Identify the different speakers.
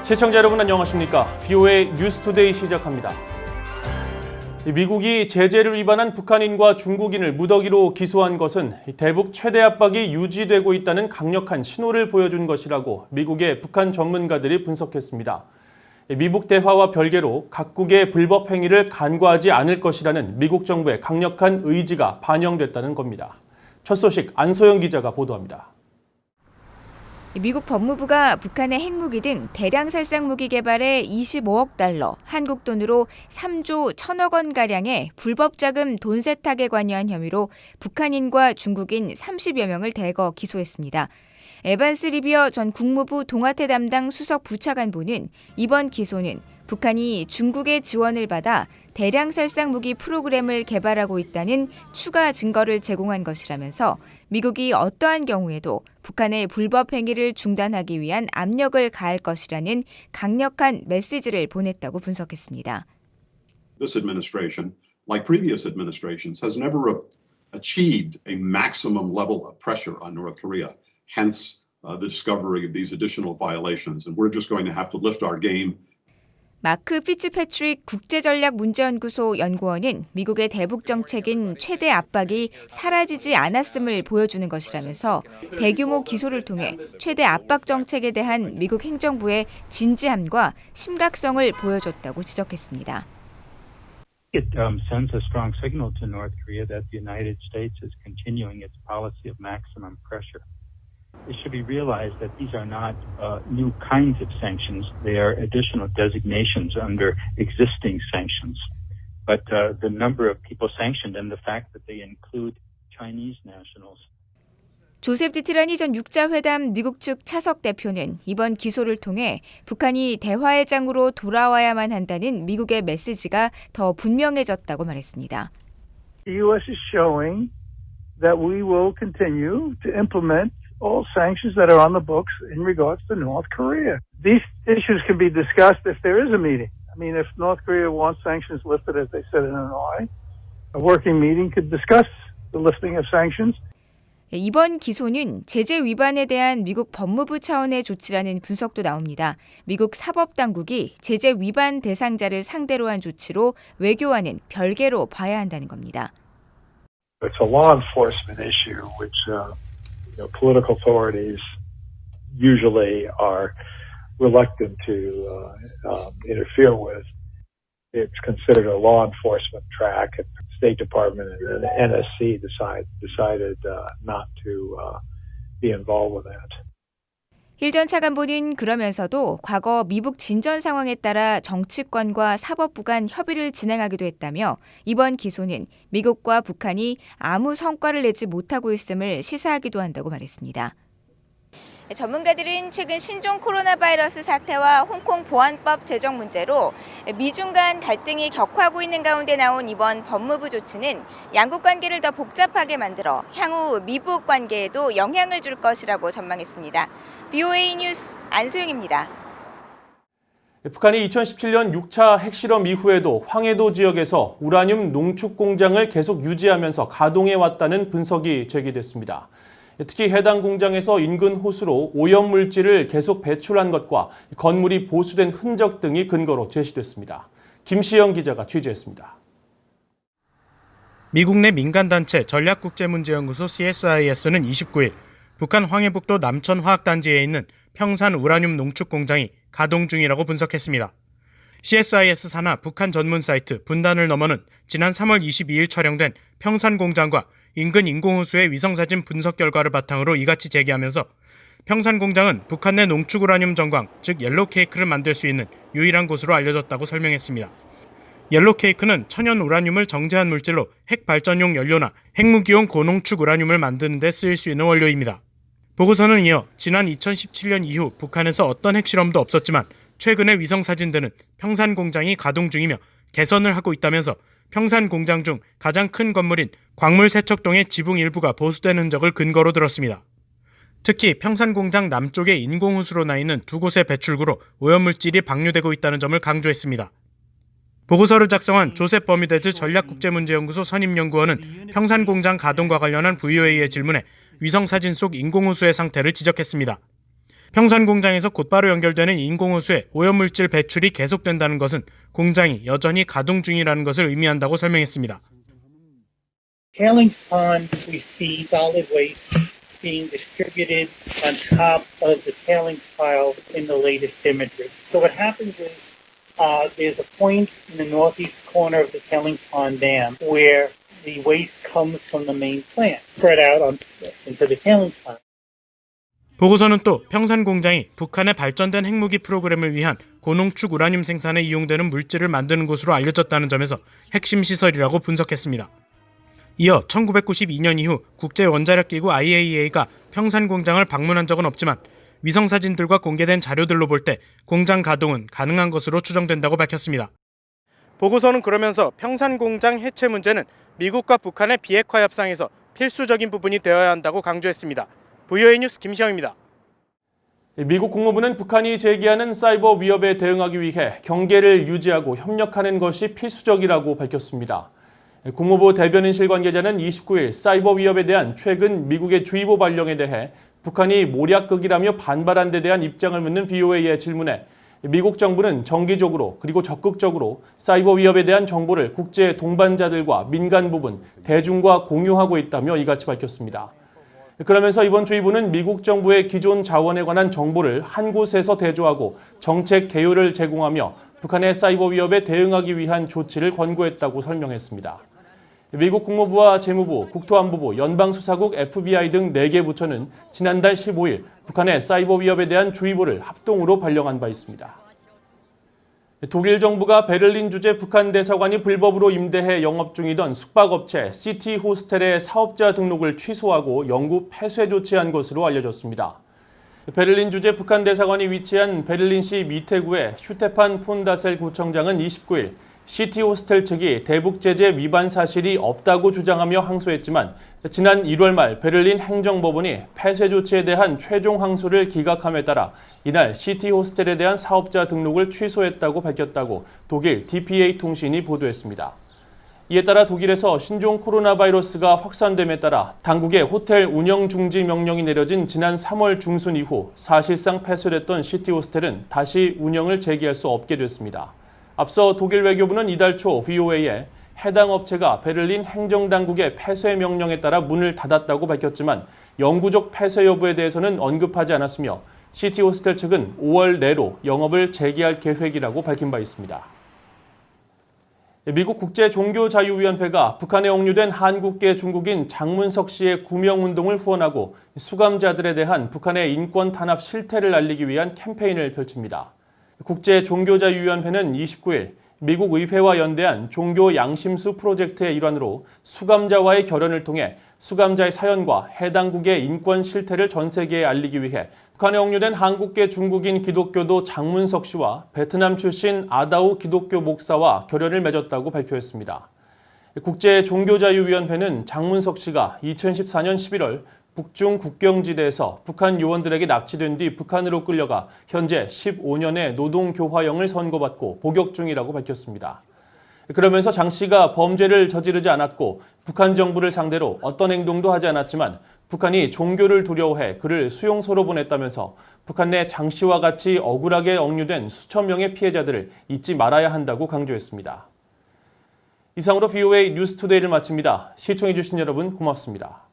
Speaker 1: 시청자 여러분 안녕하십니까? VOA 뉴스투데이 시작합니다. 미국이 제재를 위반한 북한인과 중국인을 무더기로 기소한 것은 대북 최대 압박이 유지되고 있다는 강력한 신호를 보여준 것이라고 미국의 북한 전문가들이 분석했습니다. 미북 대화와 별개로 각국의 불법 행위를 간과하지 않을 것이라는 미국 정부의 강력한 의지가 반영됐다는 겁니다. 첫 소식 안소영 기자가 보도합니다.
Speaker 2: 미국 법무부가 북한의 핵무기 등 대량 살상 무기 개발에 25억 달러, 한국 돈으로 3조 1천억 원가량의 불법 자금 돈 세탁에 관여한 혐의로 북한인과 중국인 30여 명을 대거 기소했습니다. 에반스 리비어 전 국무부 동아태 담당 수석 부차관보는 이번 기소는 북한이 중국의 지원을 받아 대량 살상 무기 프로그램을 개발하고 있다는 추가 증거를 제공한 것이라면서 미국이 어떠한 경우에도 북한의 불법 행위를 중단하기 위한 압력을 가할 것이라는 강력한 메시지를 보냈다고 분석했습니다.
Speaker 3: This administration, like previous administrations, has never achieved a maximum level of pressure on North Korea. Hence, the discovery of these additional violations, and we're just going to have to lift our game.
Speaker 2: 마크 피츠패트릭 국제전략문제연구소 연구원은 미국의 대북 정책인 최대 압박이 사라지지 않았음을 보여주는 것이라면서 대규모 기소를 통해 최대 압박 정책에 대한 미국 행정부의 진지함과 심각성을 보여줬다고 지적했습니다.
Speaker 4: It sends a strong signal to North Korea that the United States is continuing its policy of maximum pressure. It should be realized that these are not new kinds of sanctions. They are additional designations under existing sanctions. But the number of people sanctioned and the fact that they include Chinese nationals.
Speaker 2: 조셉 디티라니 전 육자회담 미국 측 차석 대표는 이번 기소를 통해 북한이 대화의 장으로 돌아와야만 한다는 미국의 메시지가 더 분명해졌다고 말했습니다.
Speaker 5: The U.S. is showing that we will continue to implement all sanctions that are on the books in regards to North Korea. These issues can be discussed if there is a meeting. I mean, if North Korea wants sanctions lifted, as they said in Hanoi, a working meeting could discuss the lifting of sanctions.
Speaker 2: 이번 기소는 제재 위반에 대한 미국 법무부 차원의 조치라는 분석도 나옵니다. 미국 사법당국이 제재 위반 대상자를 상대로 한 조치로 외교와는 별개로 봐야 한다는 겁니다.
Speaker 6: It's a law enforcement issue, which political authorities usually are reluctant to interfere with. It's considered a law enforcement track, and the State Department and the NSC decided not to be involved with that.
Speaker 2: 힐 전 차관보는 그러면서도 과거 미북 진전 상황에 따라 정치권과 사법부 간 협의를 진행하기도 했다며 이번 기소는 미국과 북한이 아무 성과를 내지 못하고 있음을 시사하기도 한다고 말했습니다. 전문가들은 최근 신종 코로나 바이러스 사태와 홍콩 보안법 제정 문제로 미중 간 갈등이 격화하고 있는 가운데 나온 이번 법무부 조치는 양국 관계를 더 복잡하게 만들어 향후 미북 관계에도 영향을 줄 것이라고 전망했습니다. VOA 뉴스 안소영입니다.
Speaker 1: 북한이 2017년 6차 핵실험 이후에도 황해도 지역에서 우라늄 농축 공장을 계속 유지하면서 가동해왔다는 분석이 제기됐습니다. 특히 해당 공장에서 인근 호수로 오염물질을 계속 배출한 것과 건물이 보수된 흔적 등이 근거로 제시됐습니다. 김시영 기자가 취재했습니다.
Speaker 7: 미국 내 민간단체 전략국제문제연구소 CSIS는 29일 북한 황해북도 남천화학단지에 있는 평산 우라늄 농축 공장이 가동 중이라고 분석했습니다. CSIS 산하 북한 전문 사이트 분단을 넘어는 지난 3월 22일 촬영된 평산 공장과 인근 인공호수의 위성사진 분석 결과를 바탕으로 이같이 제기하면서 평산 공장은 북한 내 농축 우라늄 정광, 즉 옐로우 케이크를 만들 수 있는 유일한 곳으로 알려졌다고 설명했습니다. 옐로우 케이크는 천연 우라늄을 정제한 물질로 핵 발전용 연료나 핵무기용 고농축 우라늄을 만드는 데 쓰일 수 있는 원료입니다. 보고서는 이어 지난 2017년 이후 북한에서 어떤 핵실험도 없었지만 최근의 위성사진들은 평산 공장이 가동 중이며 개선을 하고 있다면서 평산 공장 중 가장 큰 건물인 광물 세척동의 지붕 일부가 보수된 흔적을 근거로 들었습니다. 특히 평산 공장 남쪽의 인공호수로 나 있는 두 곳의 배출구로 오염물질이 방류되고 있다는 점을 강조했습니다. 보고서를 작성한 조셉 버뮤데즈 전략국제문제연구소 선임연구원은 평산 공장 가동과 관련한 VOA의 질문에 위성사진 속 인공호수의 상태를 지적했습니다. 평산 공장에서 곧바로 연결되는 인공호수에 오염물질 배출이 계속된다는 것은 공장이 여전히 가동 중이라는 것을 의미한다고 설명했습니다.
Speaker 8: Tailings pond, we see solid waste being distributed on top of the tailings pile in the latest imagery. So what happens is there's a point in the northeast corner of the tailings pond dam where the waste comes from the main plant, spread out into the tailings pond.
Speaker 7: 보고서는 또 평산 공장이 북한의 발전된 핵무기 프로그램을 위한 고농축 우라늄 생산에 이용되는 물질을 만드는 곳으로 알려졌다는 점에서 핵심 시설이라고 분석했습니다. 이어 1992년 이후 국제원자력기구 IAEA가 평산 공장을 방문한 적은 없지만 위성사진들과 공개된 자료들로 볼 때 공장 가동은 가능한 것으로 추정된다고 밝혔습니다. 보고서는 그러면서 평산 공장 해체 문제는 미국과 북한의 비핵화 협상에서 필수적인 부분이 되어야 한다고 강조했습니다. VOA 뉴스 김시영입니다.
Speaker 1: 미국 국무부는 북한이 제기하는 사이버 위협에 대응하기 위해 경계를 유지하고 협력하는 것이 필수적이라고 밝혔습니다. 국무부 대변인실 관계자는 29일 사이버 위협에 대한 최근 미국의 주의보 발령에 대해 북한이 모략극이라며 반발한 데 대한 입장을 묻는 VOA의 질문에 미국 정부는 정기적으로 그리고 적극적으로 사이버 위협에 대한 정보를 국제 동반자들과 민간 부분, 대중과 공유하고 있다며 이같이 밝혔습니다. 그러면서 이번 주의보는 미국 정부의 기존 자원에 관한 정보를 한 곳에서 대조하고 정책 개요를 제공하며 북한의 사이버 위협에 대응하기 위한 조치를 권고했다고 설명했습니다. 미국 국무부와 재무부, 국토안보부, 연방수사국, FBI 등 4개 부처는 지난달 15일 북한의 사이버 위협에 대한 주의보를 합동으로 발령한 바 있습니다. 독일 정부가 베를린 주재 북한 대사관이 불법으로 임대해 영업 중이던 숙박업체 시티 호스텔의 사업자 등록을 취소하고 영구 폐쇄 조치한 것으로 알려졌습니다. 베를린 주재 북한 대사관이 위치한 베를린시 미테구의 슈테판 폰다셀 구청장은 29일 시티 호스텔 측이 대북 제재 위반 사실이 없다고 주장하며 항소했지만 지난 1월 말 베를린 행정법원이 폐쇄 조치에 대한 최종 항소를 기각함에 따라 이날 시티 호스텔에 대한 사업자 등록을 취소했다고 밝혔다고 독일 DPA 통신이 보도했습니다. 이에 따라 독일에서 신종 코로나 바이러스가 확산됨에 따라 당국의 호텔 운영 중지 명령이 내려진 지난 3월 중순 이후 사실상 폐쇄됐던 시티 호스텔은 다시 운영을 재개할 수 없게 됐습니다. 앞서 독일 외교부는 이달 초 VOA에 해당 업체가 베를린 행정당국의 폐쇄 명령에 따라 문을 닫았다고 밝혔지만 영구적 폐쇄 여부에 대해서는 언급하지 않았으며 시티 호스텔 측은 5월 내로 영업을 재개할 계획이라고 밝힌 바 있습니다. 미국 국제종교자유위원회가 북한에 억류된 한국계 중국인 장문석 씨의 구명운동을 후원하고 수감자들에 대한 북한의 인권 탄압 실태를 알리기 위한 캠페인을 펼칩니다. 국제종교자유위원회는 29일 미국 의회와 연대한 종교 양심수 프로젝트의 일환으로 수감자와의 결연을 통해 수감자의 사연과 해당국의 인권 실태를 전 세계에 알리기 위해 북한에 억류된 한국계 중국인 기독교도 장문석 씨와 베트남 출신 아다우 기독교 목사와 결연을 맺었다고 발표했습니다. 국제종교자유위원회는 장문석 씨가 2014년 11월 북중 국경지대에서 북한 요원들에게 납치된 뒤 북한으로 끌려가 현재 15년의 노동교화형을 선고받고 복역 중이라고 밝혔습니다. 그러면서 장 씨가 범죄를 저지르지 않았고 북한 정부를 상대로 어떤 행동도 하지 않았지만 북한이 종교를 두려워해 그를 수용소로 보냈다면서 북한 내 장 씨와 같이 억울하게 억류된 수천 명의 피해자들을 잊지 말아야 한다고 강조했습니다. 이상으로 VOA 뉴스투데이를 마칩니다. 시청해주신 여러분 고맙습니다.